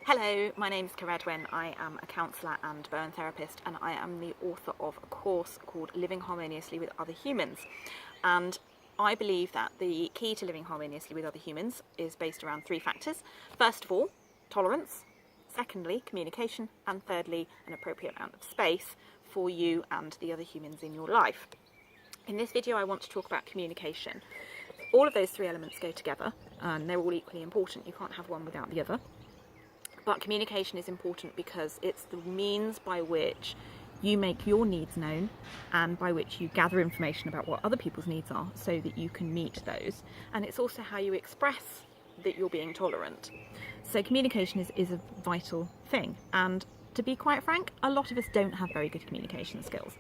Hello, my name is Caredwin. I am a counsellor and burn therapist, and I am the author of a course called Living Harmoniously with Other Humans. And I believe that the key to living harmoniously with other humans is based around three factors. First of all, tolerance. Secondly, communication. And thirdly, an appropriate amount of space for you and the other humans in your life. In this video, I want to talk about communication. All of those three elements go together, and they're all equally important. You can't have one without the other. But communication is important because it's the means by which you make your needs known and by which you gather information about what other people's needs are so that you can meet those. And it's also how you express that you're being tolerant. So communication is a vital thing. And to be quite frank, a lot of us don't have very good communication skills.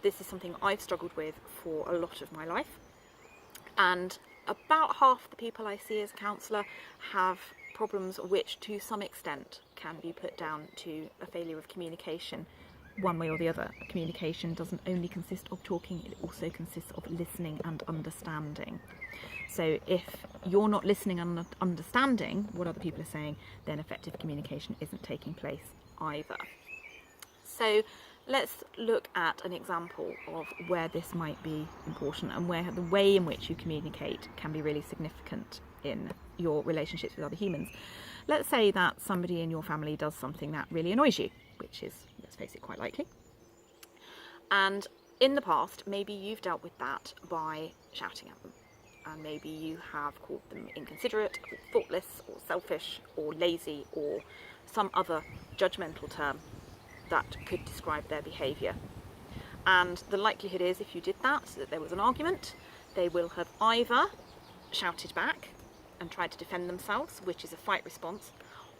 This is something I've struggled with for a lot of my life. And about half the people I see as a counsellor have problems which to some extent can be put down to a failure of communication one way or the other. Communication doesn't only consist of talking, it also consists of listening and understanding. So if you're not listening and understanding what other people are saying, then effective communication isn't taking place either. So let's look at an example of where this might be important and where the way in which you communicate can be really significant in your relationships with other humans. Let's say that somebody in your family does something that really annoys you, which is, let's face it, quite likely. And in the past, maybe you've dealt with that by shouting at them. And maybe you have called them inconsiderate, or thoughtless, or selfish, or lazy, or some other judgmental term that could describe their behaviour. And the likelihood is, if you did that there was an argument, they will have either shouted back and tried to defend themselves, which is a fight response,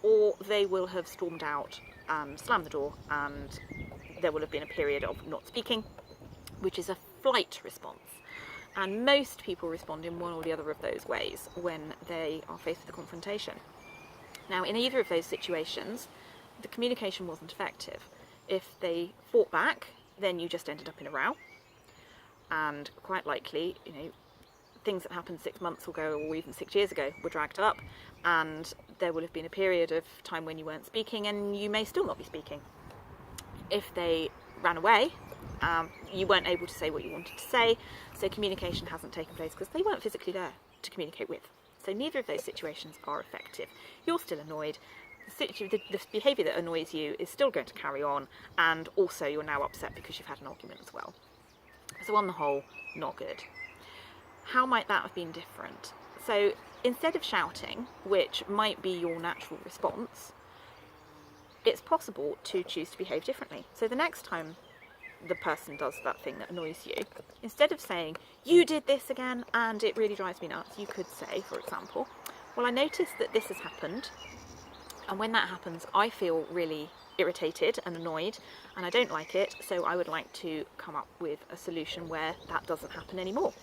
or they will have stormed out and slammed the door, and there will have been a period of not speaking, which is a flight response. And most people respond in one or the other of those ways when they are faced with a confrontation. Now, in either of those situations, the communication wasn't effective. If they fought back, then you just ended up in a row, and quite likely, things that happened 6 months ago or even 6 years ago were dragged up, and there will have been a period of time when you weren't speaking, and you may still not be speaking. If they ran away, you weren't able to say what you wanted to say, so communication hasn't taken place because they weren't physically there to communicate with. So neither of those situations are effective. You're still annoyed. The behaviour that annoys you is still going to carry on, and also you're now upset because you've had an argument as well. So on the whole, not good. How might that have been different? So instead of shouting, which might be your natural response, it's possible to choose to behave differently. So the next time the person does that thing that annoys you, instead of saying, "You did this again and it really drives me nuts," you could say, for example, "Well, I noticed that this has happened, and when that happens, I feel really irritated and annoyed, and I don't like it, so I would like to come up with a solution where that doesn't happen anymore."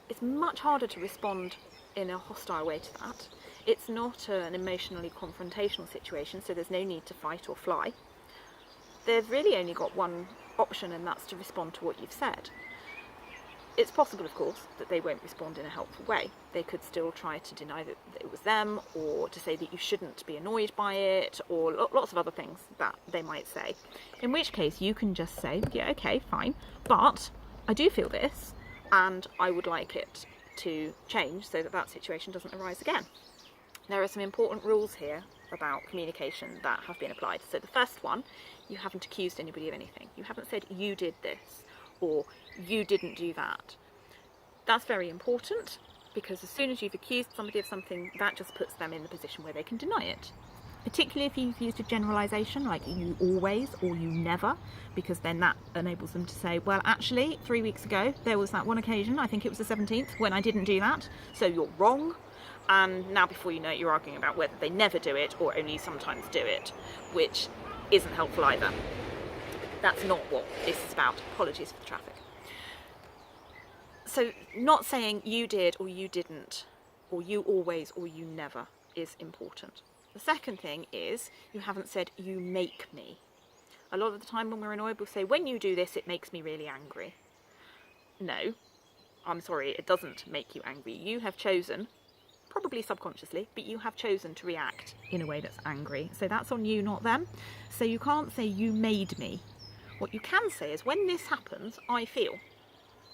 It's much harder to respond in a hostile way to that. It's not an emotionally confrontational situation, so there's no need to fight or fly. They've really only got one option, and that's to respond to what you've said. It's possible, of course, that they won't respond in a helpful way. They could still try to deny that it was them, or to say that you shouldn't be annoyed by it, or lots of other things that they might say. In which case you can just say, "Yeah, okay, fine, but I do feel this, and I would like it to change so that that situation doesn't arise again." There are some important rules here about communication that have been applied. So the first one, you haven't accused anybody of anything. You haven't said, "You did this," or "You didn't do that." That's very important, because as soon as you've accused somebody of something, that just puts them in the position where they can deny it. Particularly if you've used a generalisation like "you always" or "you never," because then that enables them to say, "Well, actually, 3 weeks ago, there was that one occasion, I think it was the 17th, when I didn't do that, so you're wrong." And now before you know it, you're arguing about whether they never do it or only sometimes do it, which isn't helpful either. That's not what this is about. Apologies for the traffic. So not saying "you did" or "you didn't," or "you always" or "you never" is important. The second thing is, you haven't said "you make me." A lot of the time when we're annoyed, we'll say, "When you do this, it makes me really angry." No, I'm sorry, it doesn't make you angry. You have chosen probably subconsciously, but you have chosen to react in a way that's angry. So that's on you, not them. So you can't say you made me. What you can say is, when this happens, I feel.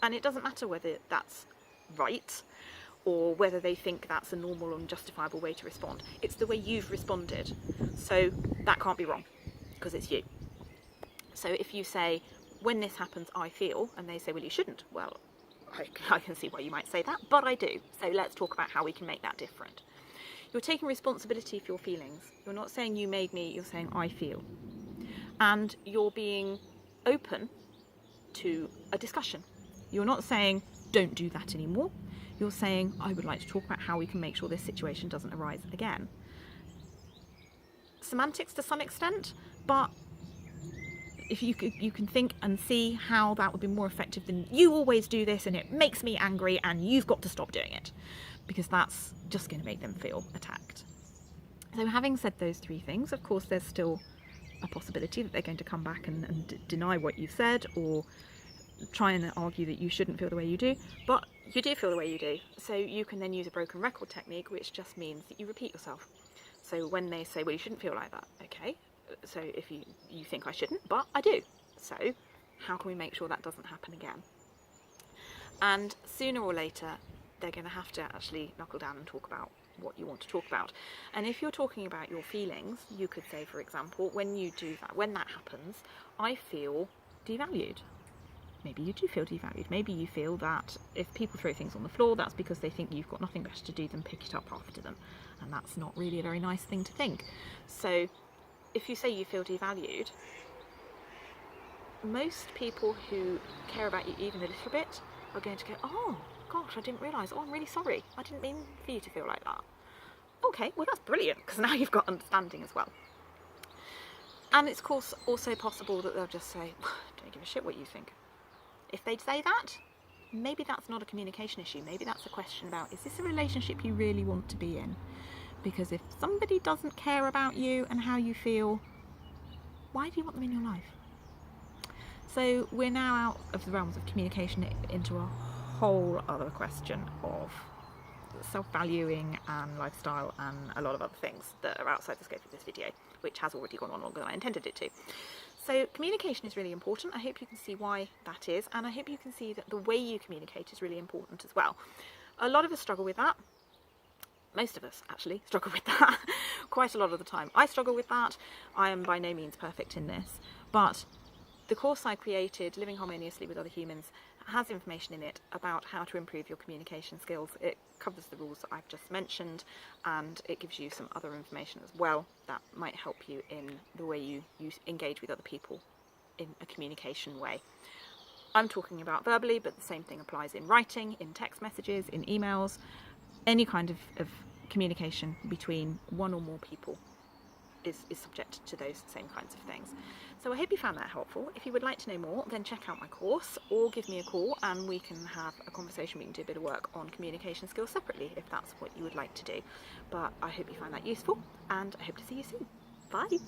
And it doesn't matter whether that's right or whether they think that's a normal and justifiable way to respond. It's the way you've responded. So that can't be wrong, because it's you. So if you say, when this happens, I feel, and they say, well, you shouldn't. Well, I can see why you might say that, but I do. So let's talk about how we can make that different. You're taking responsibility for your feelings. You're not saying you made me, you're saying I feel. And you're being open to a discussion. You're not saying, don't do that anymore. You're saying, I would like to talk about how we can make sure this situation doesn't arise again. Semantics to some extent, but if you can think and see how that would be more effective than, you always do this and it makes me angry and you've got to stop doing it, because that's just going to make them feel attacked. So having said those three things, of course there's still a possibility that they're going to come back and deny what you've said, or try and argue that you shouldn't feel the way you do, but you do feel the way you do. So you can then use a broken record technique, which just means that you repeat yourself. So when they say, well, you shouldn't feel like that, okay, so if you think I shouldn't, but I do, so how can we make sure that doesn't happen again? And sooner or later they're going to have to actually knuckle down and talk about what you want to talk about. And if you're talking about your feelings, you could say, for example, when you do that, when that happens, I feel devalued. Maybe you do feel devalued. Maybe you feel that if people throw things on the floor, that's because they think you've got nothing better to do than pick it up after them. And that's not really a very nice thing to think. So if you say you feel devalued, most people who care about you even a little bit are going to go, oh gosh, I didn't realise, oh, I'm really sorry, I didn't mean for you to feel like that. Okay, well that's brilliant, because now you've got understanding as well. And it's of course also possible that they'll just say, don't give a shit what you think. If they'd say that, maybe that's not a communication issue. Maybe that's a question about, is this a relationship you really want to be in? Because if somebody doesn't care about you and how you feel, why do you want them in your life? So we're now out of the realms of communication into a whole other question of self-valuing and lifestyle and a lot of other things that are outside the scope of this video, which has already gone on longer than I intended it to. So communication is really important. I hope you can see why that is, and I hope you can see that the way you communicate is really important as well. A lot of us struggle with that. Most of us actually struggle with that quite a lot of the time. I struggle with that. I am by no means perfect in this, but the course I created, Living Harmoniously with Other Humans, has information in it about how to improve your communication skills. It covers the rules that I've just mentioned, and it gives you some other information as well that might help you in the way you engage with other people in a communication way. I'm talking about verbally, but the same thing applies in writing, in text messages, in emails, any kind of communication between one or more people is subject to those same kinds of things. So I hope you found that helpful. If you would like to know more, then check out my course or give me a call and we can have a conversation. We can do a bit of work on communication skills separately if that's what you would like to do. But I hope you find that useful, and I hope to see you soon. Bye!